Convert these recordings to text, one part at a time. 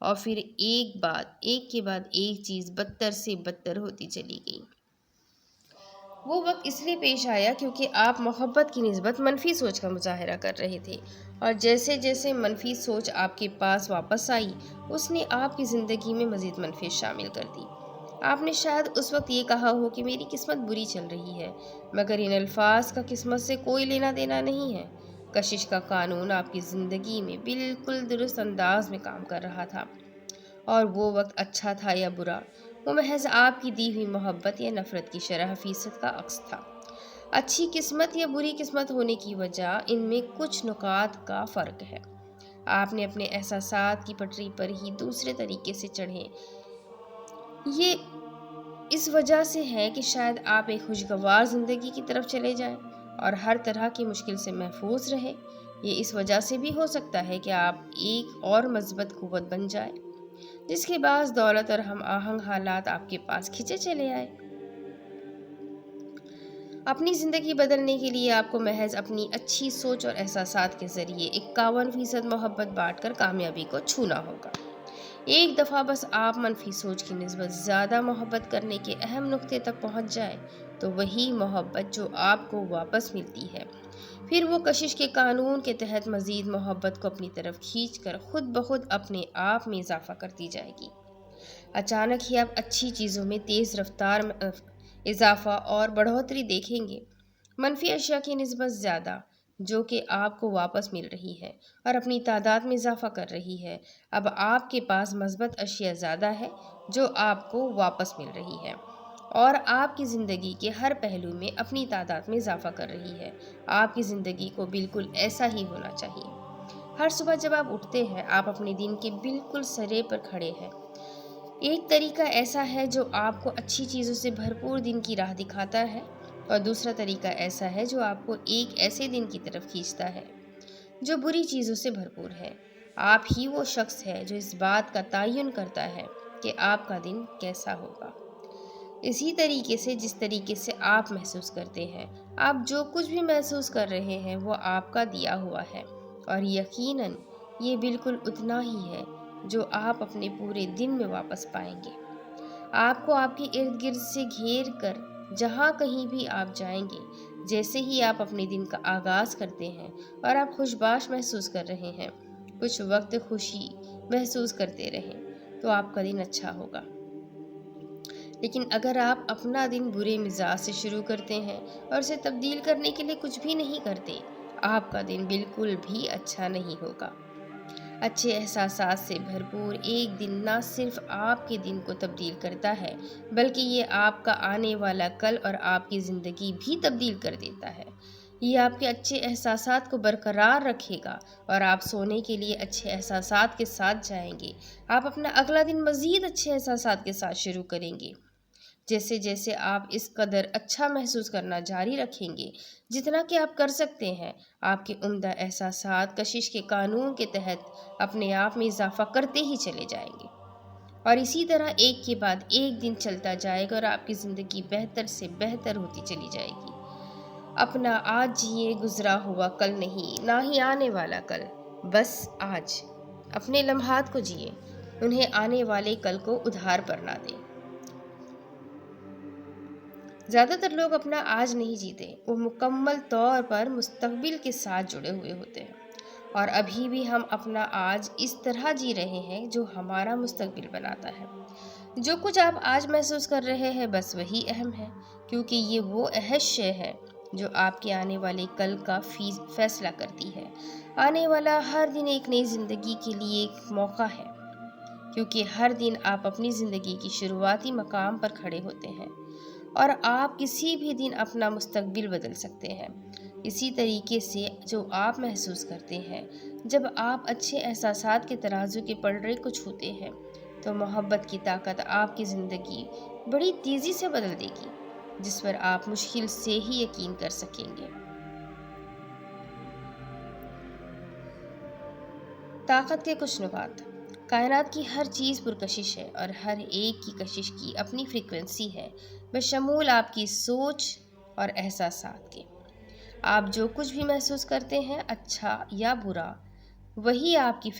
اور پھر ایک کے بعد ایک چیز بدتر سے بدتر ہوتی چلی گئی۔ وہ وقت اس لیے پیش آیا کیونکہ آپ محبت کی نسبت منفی سوچ کا مظاہرہ کر رہے تھے، اور جیسے جیسے منفی سوچ آپ کے پاس واپس آئی، اس نے آپ کی زندگی میں مزید منفی شامل کر دی۔ آپ نے شاید اس وقت یہ کہا ہو کہ میری قسمت بری چل رہی ہے، مگر ان الفاظ کا قسمت سے کوئی لینا دینا نہیں ہے۔ کشش کا قانون آپ کی زندگی میں بالکل درست انداز میں کام کر رہا تھا، اور وہ وقت اچھا تھا یا برا، وہ محض آپ کی دی ہوئی محبت یا نفرت کی شرح فیصد کا عکس تھا۔ اچھی قسمت یا بری قسمت ہونے کی وجہ ان میں کچھ نکات کا فرق ہے۔ آپ نے اپنے احساسات کی پٹری پر ہی دوسرے طریقے سے چڑھے۔ یہ اس وجہ سے ہے کہ شاید آپ ایک خوشگوار زندگی کی طرف چلے جائیں اور ہر طرح کی مشکل سے محفوظ رہیں۔ یہ اس وجہ سے بھی ہو سکتا ہے کہ آپ ایک اور مثبت قوت بن جائیں، جس کے باعث دولت اور ہم آہنگ حالات آپ کے پاس کھینچے چلے آئے۔ اپنی زندگی بدلنے کے لیے آپ کو محض اپنی اچھی سوچ اور احساسات کے ذریعے 51% محبت بانٹ کر کامیابی کو چھونا ہوگا۔ ایک دفعہ بس آپ منفی سوچ کی نسبت زیادہ محبت کرنے کے اہم نقطے تک پہنچ جائیں تو وہی محبت جو آپ کو واپس ملتی ہے، پھر وہ کشش کے قانون کے تحت مزید محبت کو اپنی طرف کھینچ کر خود بخود اپنے آپ میں اضافہ کرتی جائے گی۔ اچانک ہی آپ اچھی چیزوں میں تیز رفتار اضافہ اور بڑھوتری دیکھیں گے۔ منفی اشیاء کی نسبت زیادہ جو کہ آپ کو واپس مل رہی ہے اور اپنی تعداد میں اضافہ کر رہی ہے۔ اب آپ کے پاس مثبت اشیاء زیادہ ہے جو آپ کو واپس مل رہی ہے، اور آپ کی زندگی کے ہر پہلو میں اپنی تعداد میں اضافہ کر رہی ہے۔ آپ کی زندگی کو بالکل ایسا ہی ہونا چاہیے۔ ہر صبح جب آپ اٹھتے ہیں، آپ اپنے دن کے بالکل سرے پر کھڑے ہیں۔ ایک طریقہ ایسا ہے جو آپ کو اچھی چیزوں سے بھرپور دن کی راہ دکھاتا ہے، اور دوسرا طریقہ ایسا ہے جو آپ کو ایک ایسے دن کی طرف کھینچتا ہے جو بری چیزوں سے بھرپور ہے۔ آپ ہی وہ شخص ہے جو اس بات کا تعین کرتا ہے کہ آپ کا دن کیسا ہوگا۔ اسی طریقے سے جس طریقے سے آپ محسوس کرتے ہیں، آپ جو کچھ بھی محسوس کر رہے ہیں وہ آپ کا دیا ہوا ہے، اور یقیناً یہ بالکل اتنا ہی ہے جو آپ اپنے پورے دن میں واپس پائیں گے۔ آپ کو آپ کے ارد گرد سے گھیر کر جہاں کہیں بھی آپ جائیں گے، جیسے ہی آپ اپنے دن کا آغاز کرتے ہیں اور آپ خوشباش محسوس کر رہے ہیں، کچھ وقت خوشی محسوس کرتے رہیں تو آپ کا دن اچھا ہوگا۔ لیکن اگر آپ اپنا دن برے مزاج سے شروع کرتے ہیں اور اسے تبدیل کرنے کے لیے کچھ بھی نہیں کرتے، آپ کا دن بالکل بھی اچھا نہیں ہوگا۔ اچھے احساسات سے بھرپور ایک دن نہ صرف آپ کے دن کو تبدیل کرتا ہے، بلکہ یہ آپ کا آنے والا کل اور آپ کی زندگی بھی تبدیل کر دیتا ہے۔ یہ آپ کے اچھے احساسات کو برقرار رکھے گا اور آپ سونے کے لیے اچھے احساسات کے ساتھ جائیں گے۔ آپ اپنا اگلا دن مزید اچھے احساسات کے ساتھ شروع کریں گے۔ جیسے جیسے آپ اس قدر اچھا محسوس کرنا جاری رکھیں گے جتنا کہ آپ کر سکتے ہیں، آپ کے عمدہ احساسات کشش کے قانون کے تحت اپنے آپ میں اضافہ کرتے ہی چلے جائیں گے، اور اسی طرح ایک کے بعد ایک دن چلتا جائے گا اور آپ کی زندگی بہتر سے بہتر ہوتی چلی جائے گی۔ اپنا آج جیے، گزرا ہوا کل نہیں، نہ ہی آنے والا کل، بس آج۔ اپنے لمحات کو جیے، انہیں آنے والے کل کو ادھار پر نہ دیں۔ زیادہ تر لوگ اپنا آج نہیں جیتے، وہ مکمل طور پر مستقبل کے ساتھ جڑے ہوئے ہوتے ہیں، اور ابھی بھی ہم اپنا آج اس طرح جی رہے ہیں جو ہمارا مستقبل بناتا ہے۔ جو کچھ آپ آج محسوس کر رہے ہیں بس وہی اہم ہے، کیونکہ یہ وہ اہم شے ہے جو آپ کے آنے والے کل کا فیصلہ کرتی ہے۔ آنے والا ہر دن ایک نئی زندگی کے لیے ایک موقع ہے، کیونکہ ہر دن آپ اپنی زندگی کی شروعاتی مقام پر کھڑے ہوتے ہیں، اور آپ کسی بھی دن اپنا مستقبل بدل سکتے ہیں۔ اسی طریقے سے جو آپ محسوس کرتے ہیں جب آپ اچھے احساسات کے ترازو کے پلڑے کو چھوتے ہیں، تو محبت کی طاقت آپ کی زندگی بڑی تیزی سے بدل دے گی، جس پر آپ مشکل سے ہی یقین کر سکیں گے۔ طاقت کے کچھ نکات۔ کائنات کی ہر چیز پرکشش ہے، اور ہر ایک کی کشش کی اپنی فریکوینسی ہے، بشمول آپ کی سوچ اور احساسات کے۔ آپ جو کچھ بھی محسوس کرتے ہیں، اچھا یا برا، وہی آپ کی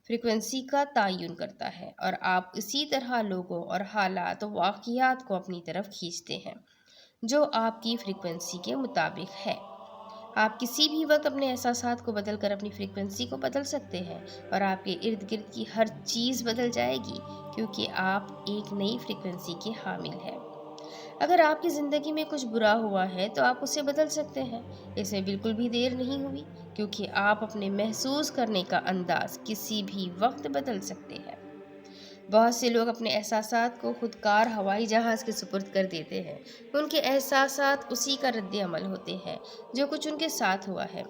فریکوینسی کا تعین کرتا ہے اور آپ اسی طرح لوگوں اور حالات و واقعات کو اپنی طرف کھینچتے ہیں جو آپ کی فریکوینسی کے مطابق ہے۔ آپ کسی بھی وقت اپنے احساسات کو بدل کر اپنی فریکوینسی کو بدل سکتے ہیں اور آپ کے ارد گرد کی ہر چیز بدل جائے گی کیونکہ آپ ایک نئی فریکوینسی کے حامل ہیں۔ اگر آپ کی زندگی میں کچھ برا ہوا ہے تو آپ اسے بدل سکتے ہیں۔ اس میں بالکل بھی دیر نہیں ہوئی کیونکہ آپ اپنے محسوس کرنے کا انداز کسی بھی وقت بدل سکتے ہیں۔ بہت سے لوگ اپنے احساسات کو خودکار ہوائی جہاز کے سپرد کر دیتے ہیں۔ ان کے احساسات اسی کا رد عمل ہوتے ہیں جو کچھ ان کے ساتھ ہوا ہے،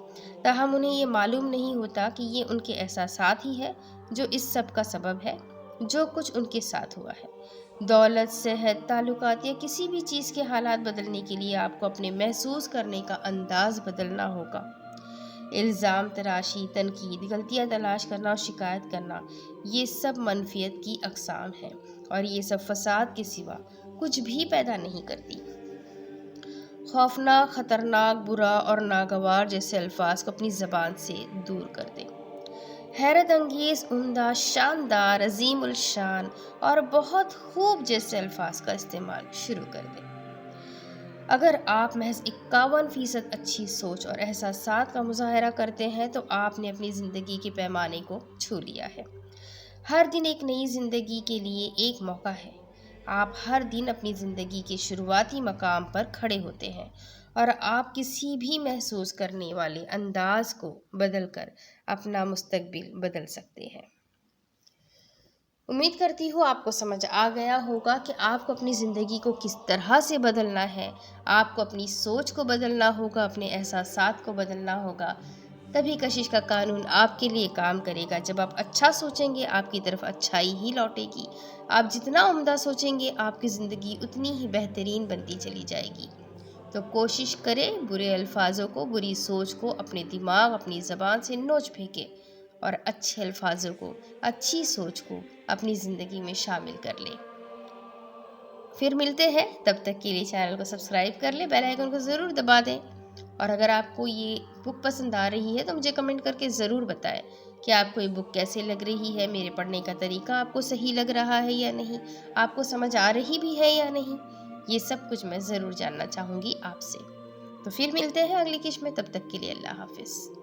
تاہم انہیں یہ معلوم نہیں ہوتا کہ یہ ان کے احساسات ہی ہے جو اس سب کا سبب ہے جو کچھ ان کے ساتھ ہوا ہے۔ دولت، صحت، تعلقات یا کسی بھی چیز کے حالات بدلنے کے لیے آپ کو اپنے محسوس کرنے کا انداز بدلنا ہوگا۔ الزام تراشی، تنقید، غلطیاں تلاش کرنا اور شکایت کرنا، یہ سب منفیت کی اقسام ہیں اور یہ سب فساد کے سوا کچھ بھی پیدا نہیں کرتی۔ خوفناک، خطرناک، برا اور ناگوار جیسے الفاظ کو اپنی زبان سے دور کر دیں۔ حیرت انگیز، عمدہ، شاندار، عظیم الشان اور بہت خوب جیسے الفاظ کا استعمال شروع کر دیں۔ اگر آپ محض 51% اچھی سوچ اور احساسات کا مظاہرہ کرتے ہیں تو آپ نے اپنی زندگی کے پیمانے کو چھو لیا ہے۔ ہر دن ایک نئی زندگی کے لیے ایک موقع ہے۔ آپ ہر دن اپنی زندگی کے شروعاتی مقام پر کھڑے ہوتے ہیں اور آپ کسی بھی محسوس کرنے والے انداز کو بدل کر اپنا مستقبل بدل سکتے ہیں۔ امید کرتی ہوں آپ کو سمجھ آ گیا ہوگا کہ آپ کو اپنی زندگی کو کس طرح سے بدلنا ہے۔ آپ کو اپنی سوچ کو بدلنا ہوگا، اپنے احساسات کو بدلنا ہوگا، تبھی کشش کا قانون آپ کے لیے کام کرے گا۔ جب آپ اچھا سوچیں گے آپ کی طرف اچھائی ہی لوٹے گی۔ آپ جتنا عمدہ سوچیں گے آپ کی زندگی اتنی ہی بہترین بنتی چلی جائے گی۔ تو کوشش کریں برے الفاظوں کو، بری سوچ کو اپنے دماغ، اپنی زبان سے نوچ پھینکیں اور اچھے الفاظوں کو، اچھی سوچ کو اپنی زندگی میں شامل کر لیں۔ پھر ملتے ہیں، تب تک کے لیے چینل کو سبسکرائب کر لیں، بیل آئیکن کو ضرور دبا دیں اور اگر آپ کو یہ بک پسند آ رہی ہے تو مجھے کمنٹ کر کے ضرور بتائیں کہ آپ کو یہ بک کیسے لگ رہی ہے، میرے پڑھنے کا طریقہ آپ کو صحیح لگ رہا ہے یا نہیں، آپ کو سمجھ آ رہی بھی ہے یا نہیں، یہ سب کچھ میں ضرور جاننا چاہوں گی آپ سے۔ تو پھر ملتے ہیں اگلی قسط میں، تب تک کے لیے اللہ حافظ۔